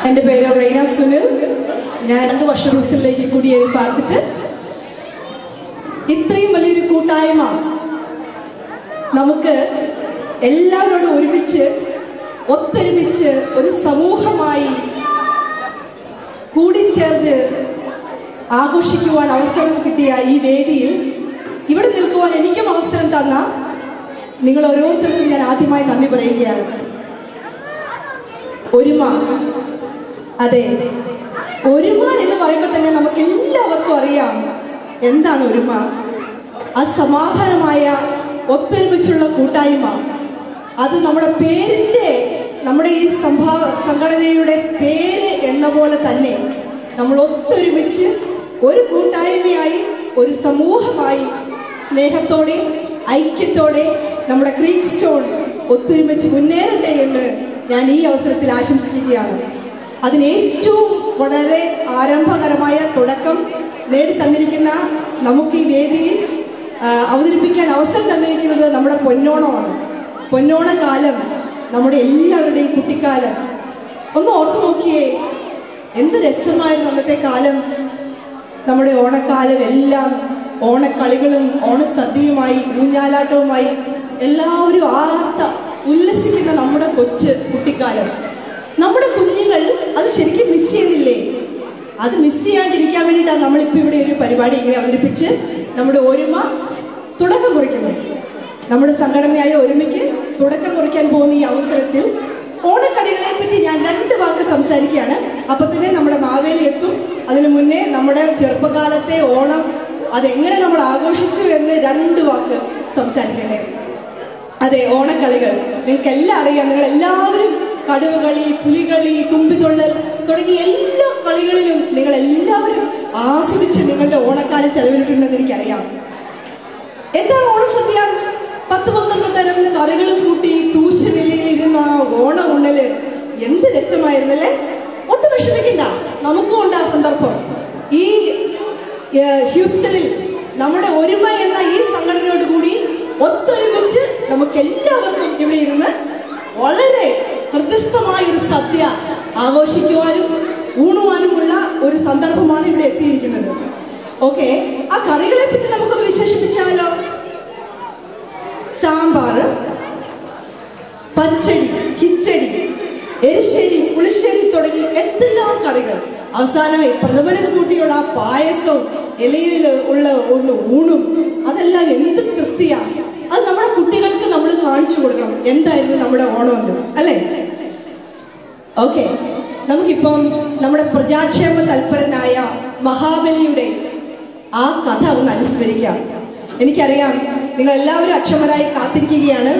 എൻ്റെ പേര് റൈന സുനിൽ. ഞാൻ 2 വർഷം ഹൂസ്റ്റലിലേക്ക് കുടിയേറി പാർത്തിട്ട് ഇത്രയും വലിയൊരു കൂട്ടായ്മ നമുക്ക് എല്ലാവരോടും ഒരുമിച്ച് ഒത്തൊരുമിച്ച് ഒരു സമൂഹമായി കൂടിച്ചേർന്ന് ആഘോഷിക്കുവാൻ അവസരം കിട്ടിയ ഈ വേദിയിൽ ഇവിടെ നിൽക്കുവാൻ എനിക്കും അവസരം തന്ന നിങ്ങൾ ഓരോരുത്തർക്കും ഞാൻ ആദ്യമായി നന്ദി പറയുകയാണ്. ഒരുമ, അതെ, ഒരുമ എന്ന് പറയുമ്പോൾ തന്നെ നമുക്ക് എല്ലാവർക്കും അറിയാം എന്താണ് ഒരുമ. അസമാധാനമായ ഒത്തൊരുമിച്ചുള്ള കൂട്ടായ്മ, അത് നമ്മുടെ പേരിൻ്റെ, നമ്മുടെ ഈ സംഘടനയുടെ പേര് എന്ന പോലെ തന്നെ നമ്മൾ ഒത്തൊരുമിച്ച് ഒരു കൂട്ടായ്മയായി, ഒരു സമൂഹമായി സ്നേഹത്തോടെ ഐക്യത്തോടെ നമ്മുടെ ക്രീക്ക് സ്റ്റോൺ ഒത്തൊരുമിച്ച് മുന്നേറട്ടെ എന്ന് ഞാൻ ഈ അവസരത്തിൽ ആശംസിക്കുകയാണ്. അതിന് ഏറ്റവും വളരെ ആരംഭകരമായ തുടക്കം നേടിത്തന്നിരിക്കുന്ന നമുക്ക് ഈ വേദിയിൽ അവതരിപ്പിക്കാൻ അവസരം തന്നിരിക്കുന്നത് നമ്മുടെ പൊന്നോണമാണ്. പൊന്നോണക്കാലം, നമ്മുടെ എല്ലാവരുടെയും കുട്ടിക്കാലം. ഒന്ന് ഓർത്തു നോക്കിയേ, എന്ത് രസമായിരുന്നു അന്നത്തെ കാലം. നമ്മുടെ ഓണക്കാലം എല്ലാം ഓണക്കളികളും ഓണസദ്യയുമായി ഊഞ്ഞാലാട്ടവുമായി എല്ലാവരും ഉല്ലസിക്കുന്ന നമ്മുടെ കുട്ടിക്കാലം. നമ്മുടെ കുഞ്ഞുങ്ങൾ അത് ശരിക്കും മിസ് ചെയ്യുന്നില്ലേ? അത് മിസ് ചെയ്യാണ്ടിരിക്കാൻ വേണ്ടിയിട്ടാണ് നമ്മളിപ്പോൾ ഇവിടെ ഒരു പരിപാടി ഇങ്ങനെ അവതരിപ്പിച്ച് നമ്മുടെ ഒരുമ തുടക്കം കുറിക്കുന്നത്. നമ്മുടെ സംഘടനയായ ഒരുമയ്ക്ക് തുടക്കം കുറിക്കാൻ പോകുന്ന ഈ അവസരത്തിൽ ഓണക്കളികളെ പറ്റി ഞാൻ 2 വാക്ക് സംസാരിക്കുകയാണ്. അപ്പം തന്നെ നമ്മുടെ മാവേലി എത്തും. അതിനു മുന്നേ നമ്മുടെ ചെറുപ്പകാലത്തെ ഓണം അതെങ്ങനെ നമ്മൾ ആഘോഷിച്ചു എന്ന് 2 വാക്ക് സംസാരിക്കട്ടെ. അതെ, ഓണക്കളികൾ നിങ്ങൾക്കെല്ലാം അറിയാം. നിങ്ങളെല്ലാവരും കടുവകളി, പുലികളി, തുമ്പിതുള്ളൽ തുടങ്ങിയ എല്ലാ കളികളിലും നിങ്ങളെല്ലാവരും ആസ്വദിച്ച് നിങ്ങളുടെ ഓണക്കാലം ചെലവിട്ടിട്ടുണ്ടെന്ന് എനിക്കറിയാം. എന്താണ് ഓണസദ്യ? 10-12 തരം കറികൾ കൂട്ടി തൂശനിലയിൽ ഇരുന്ന ആ ഓണ ഉണ്ണല് എന്ത് രസമായിരുന്നല്ലേ. ഒട്ടും വിഷമിക്കണ്ട, നമുക്കും ഉണ്ട് ആ സന്ദർഭം. ഈ ഹ്യൂസ്റ്റണിൽ നമ്മുടെ ഒരുമ എന്ന ഈ സംഘടനയോട് കൂടി ഒത്തൊരുമിച്ച് നമുക്ക് എല്ലാവർക്കും ഇവിടെ ഇരുന്ന് വളരെ ഹൃദയസ്ഥമായ ഒരു സദ്യ ആഘോഷിക്കുവാനും ഊണുവാനുമുള്ള ഒരു സന്ദർഭമാണ് ഇവിടെ എത്തിയിരിക്കുന്നത്. ഓക്കെ, ആ കറികളെ പറ്റി നമുക്കൊന്ന് വിശേഷിപ്പിച്ചാലോ? സാമ്പാർ, പച്ചടി, കിച്ചടി, എരിശ്ശേരി, പുളിശ്ശേരി തുടങ്ങി എന്തെല്ലാം കറികൾ. അവസാനമായി പ്രഥമനും കൂട്ടിയുള്ള ആ പായസവും ഇലയിൽ ഉള്ള ഊണും, അതെല്ലാം എന്ത് തൃപ്തിയാണ്. അത് നമ്മുടെ കുട്ടികൾക്ക് നമ്മൾ കാണിച്ചു കൊടുക്കണം എന്തായിരുന്നു നമ്മുടെ ഓണമെന്ന്, അല്ലേ? ഓക്കെ, നമുക്കിപ്പം നമ്മുടെ പ്രജാക്ഷേമ തൽപരനായ മഹാബലിയുടെ ആ കഥ ഒന്ന് അനുസ്മരിക്കാം. എനിക്കറിയാം നിങ്ങളെല്ലാവരും അക്ഷമരായി കാത്തിരിക്കുകയാണ്.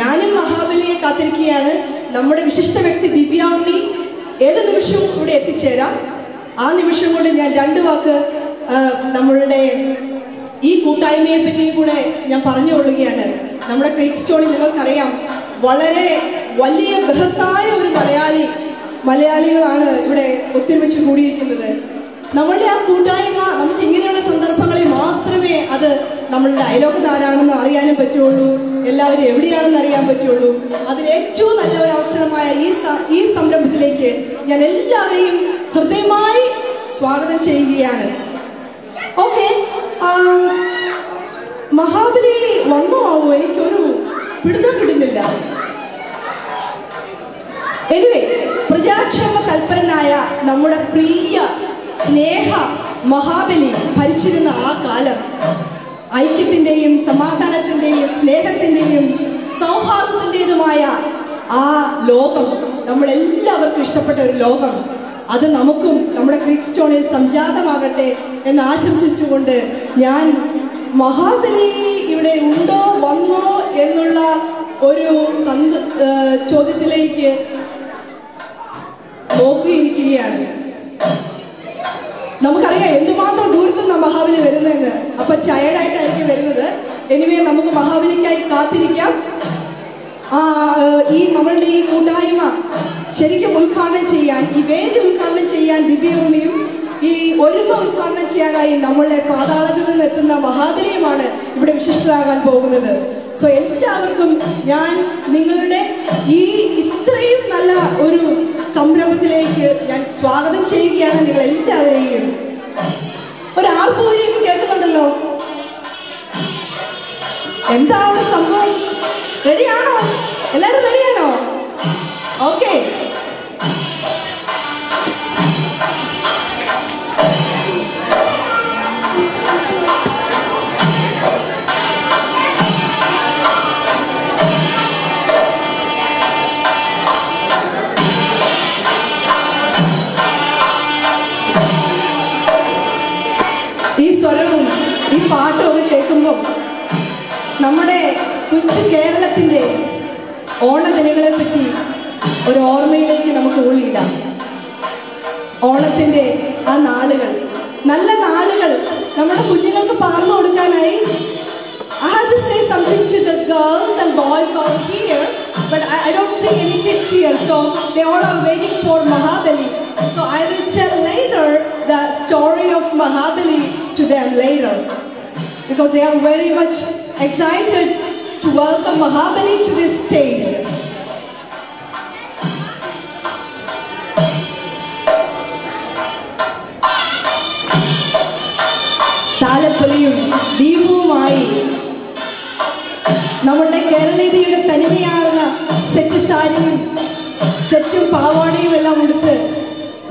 ഞാനും മഹാബലിയെ കാത്തിരിക്കുകയാണ്. നമ്മുടെ വിശിഷ്ട വ്യക്തി ദിവ്യാണി ഏത് നിമിഷവും ഇവിടെ എത്തിച്ചേരാം. ആ നിമിഷം കൊണ്ട് ഞാൻ 2 വാക്ക് നമ്മളുടെ ഈ കൂട്ടായ്മയെ പറ്റി കൂടെ ഞാൻ പറഞ്ഞുകൊള്ളുകയാണ്. നമ്മുടെ ക്രീക്ക് സ്റ്റോണിൽ നിങ്ങൾക്കറിയാം വളരെ വലിയ ബൃഹത്തായ ഒരു മലയാളികളാണ് ഇവിടെ ഒത്തൊരുമിച്ച് കൂടിയിരിക്കുന്നത്. നമ്മളുടെ ആ കൂട്ടായ്മ നമുക്ക് ഇങ്ങനെയുള്ള സന്ദർഭങ്ങളിൽ മാത്രമേ അത് നമ്മളുടെ അയലോക്കത്താരാണെന്ന് അറിയാനും പറ്റുള്ളൂ, എല്ലാവരും എവിടെയാണെന്ന് അറിയാൻ പറ്റുള്ളൂ. അതിന് ഏറ്റവും നല്ല ഒരു അവസരമായ ഈ സംരംഭത്തിലേക്ക് ഞാൻ എല്ലാവരെയും ഹൃദയമായി സ്വാഗതം ചെയ്യുകയാണ്. ഓക്കെ, മഹാബലി വന്നോ ആവോ? എനിക്കൊരു പിടുത്തം കിട്ടുന്നില്ല. എനിവേ, പ്രജാക്ഷേമ തൽപരനായ നമ്മുടെ പ്രിയ സ്നേഹ മഹാബലി ഭരിച്ചിരുന്ന ആ കാലം, ഐക്യത്തിൻ്റെയും സമാധാനത്തിൻ്റെയും സ്നേഹത്തിൻ്റെയും സൗഹാർദ്ദത്തിൻ്റെതുമായ ആ ലോകം, നമ്മളെല്ലാവർക്കും ഇഷ്ടപ്പെട്ട ഒരു ലോകം, അത് നമുക്കും നമ്മുടെ ക്രീക്ക് സ്റ്റോണിൽ സംജാതമാകട്ടെ എന്ന് ആശംസിച്ചുകൊണ്ട് ഞാൻ മഹാബലി ഇവിടെ ഉണ്ടോ വന്നോ എന്നുള്ള ഒരു ചോദ്യത്തിലേക്ക് നോക്കിയിരിക്കുകയാണ്. നമുക്കറിയാം എന്തുമാത്രം ദൂരത്തു നിന്നാണ് മഹാബലി വരുന്നതെന്ന്. അപ്പൊ ടയേർഡായിട്ടായിരിക്കും വരുന്നത്. എനിവേ, നമുക്ക് മഹാബലിക്കായി കാത്തിരിക്കാം. ഈ നമ്മളുടെ ഈ കൂട്ടായ്മ ശരിക്കും ഉദ്ഘാടനം ചെയ്യാൻ, ഈ വേദി ഉദ്ഘാടനം ചെയ്യാൻ ദിവ്യയും ഈ ഒരുമ ഉദ്ഘാടനം ചെയ്യാനായി നമ്മളുടെ പാതാളത്തിൽ നിന്ന് എത്തുന്ന മഹാബലിയുമാണ് ഇവിടെ വിശിഷ്ടരാകാൻ പോകുന്നത്. സോ എല്ലാവർക്കും ഞാൻ നിങ്ങളുടെ ഈ ഇത്രയും നല്ല ഒരു സംരംഭത്തിലേക്ക് വേദിയിലേക്ക് ഞാൻ സ്വാഗതം ചെയ്യുകയാണ് നിങ്ങൾ എല്ലാവരെയും. ഒരു ആർപ്പൂരിയൊക്കെ കേൾക്കുന്നുണ്ടല്ലോ. എന്താ സംഭവം? റെഡിയാണോ? എല്ലാവരും റെഡിയാണോ? ഓക്കെ. ഈ സ്വരവും ഈ പാട്ടും ഒക്കെ കേൾക്കുമ്പോൾ നമ്മുടെ കൊച്ചു കേരളത്തിൻ്റെ ഓണദിനങ്ങളെ പറ്റി ഒരു ഓർമ്മയിലേക്ക് നമുക്ക് ഊളിയിടാം. ഓണത്തിൻ്റെ ആ നാളുകൾ, നല്ല നാളുകൾ നമ്മുടെ കുഞ്ഞുങ്ങൾക്ക് പകർന്നു കൊടുക്കാനായി I have to say something to the girls and boys out here, but I don't see any kids here, so they all are waiting for Mahabali. So I will tell later the story of Mahabali to them later, because they are very much excited to welcome Mahabali to this stage. താലപ്പൊലിയും ദീപവുമായി നമ്മളുടെ കേരളീയതയുടെ തനിമയാർന്ന set സാരിയും സെറ്റും പാവാടയും എല്ലാം ഉടുത്ത്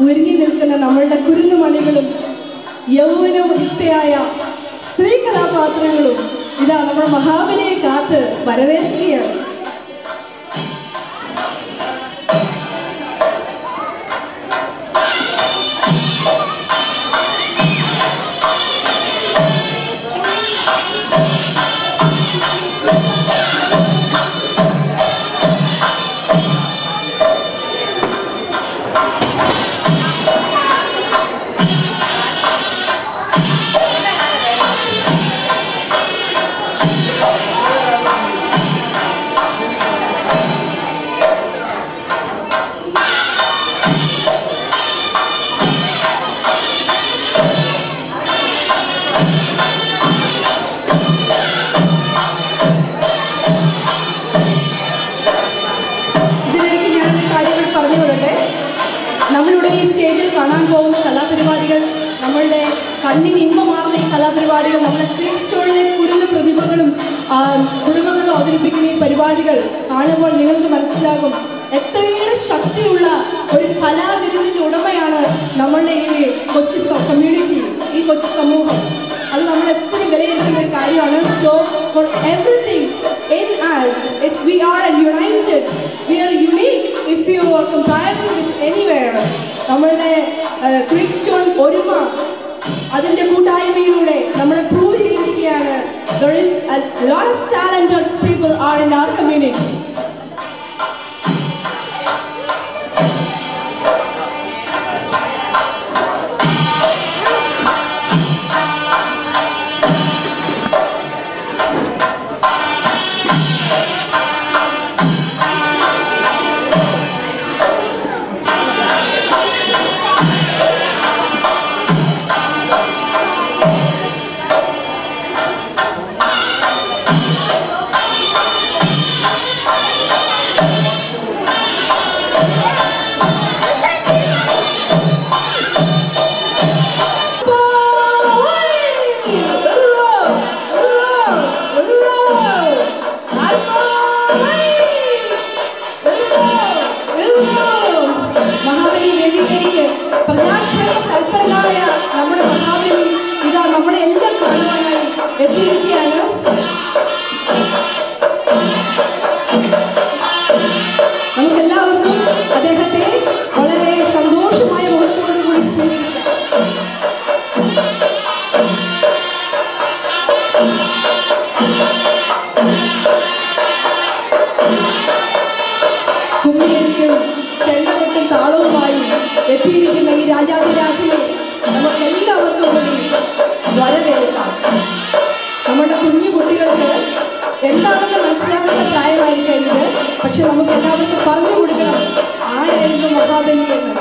ഒരുങ്ങി നിൽക്കുന്ന നമ്മളുടെ കുരുന്നുമണികളും യൗവനമുക്തയായ സ്ത്രീ കഥാപാത്രങ്ങളും ഇതാ നമ്മുടെ മഹാബലിയെ കാത്ത് വരവേൽക്കുകയാണ്. നമ്മളുടെ ഈ സ്റ്റേജിൽ കാണാൻ പോകുന്ന കലാപരിപാടികൾ, നമ്മളുടെ കണ്ണിന് ഇമ്പമാർന്ന ഈ കലാപരിപാടികൾ, നമ്മുടെ ക്രീം സ്റ്റോളിലെ കുരുന്ന പ്രതിഭകളും കുടുംബങ്ങളും അവതരിപ്പിക്കുന്ന ഈ പരിപാടികൾ കാണുമ്പോൾ നിങ്ങൾക്ക് മനസ്സിലാകും എത്രയേറെ ശക്തിയുള്ള ഒരു കലാവിരുന്നിൻ്റെ ഉടമയാണ് നമ്മളുടെ ഈ കൊച്ചു കമ്മ്യൂണിറ്റി, ഈ കൊച്ചു സമൂഹം. അത് നമ്മൾ എപ്പോഴും വിലയിരുത്തുന്ന ഒരു കാര്യമാണ്. So four everything in us we are united, we are unique if you are comparing with anywhere. നമ്മളുടെ ക്രീം സ്റ്റോൺ ഒരുമ അതിൻ്റെ കൂട്ടായ്മയിലൂടെ നമ്മളെ പ്രൂവ് ചെയ്തിരിക്കുകയാണ്. There is a lot of talented people are in our community. Mahabali വേദിയിലേക്ക് പ്രജാക്ഷേമ തൽപരനായ നമ്മുടെ മഹാബലി ഇതാ നമ്മളെ എല്ലാം കാണുവാനായി എത്തിയിരിക്കുകയാണ്. നമുക്കെല്ലാവർക്കും അദ്ദേഹത്തെ വളരെ സന്തോഷമായ മുഖത്തോടു കൂടി സ്വീകരിക്കാം. കുമ്മിയടിയും ചെണ്ടകൊട്ടും താളവുമായി എത്തിയിരിക്കുന്ന ഈ രാജാതിരാജനെ നമുക്കെല്ലാവർക്കും കൂടി വരവേൽക്കാം. നമ്മുടെ കുഞ്ഞു കുട്ടികൾക്ക് എന്താണെന്ന് മനസ്സിലാകുന്ന പ്രായമായിരിക്കാം ഇത്, പക്ഷെ നമുക്കെല്ലാവർക്കും പറഞ്ഞു കൊടുക്കണം ആരായിരുന്നു മഹാബലി എന്ന്.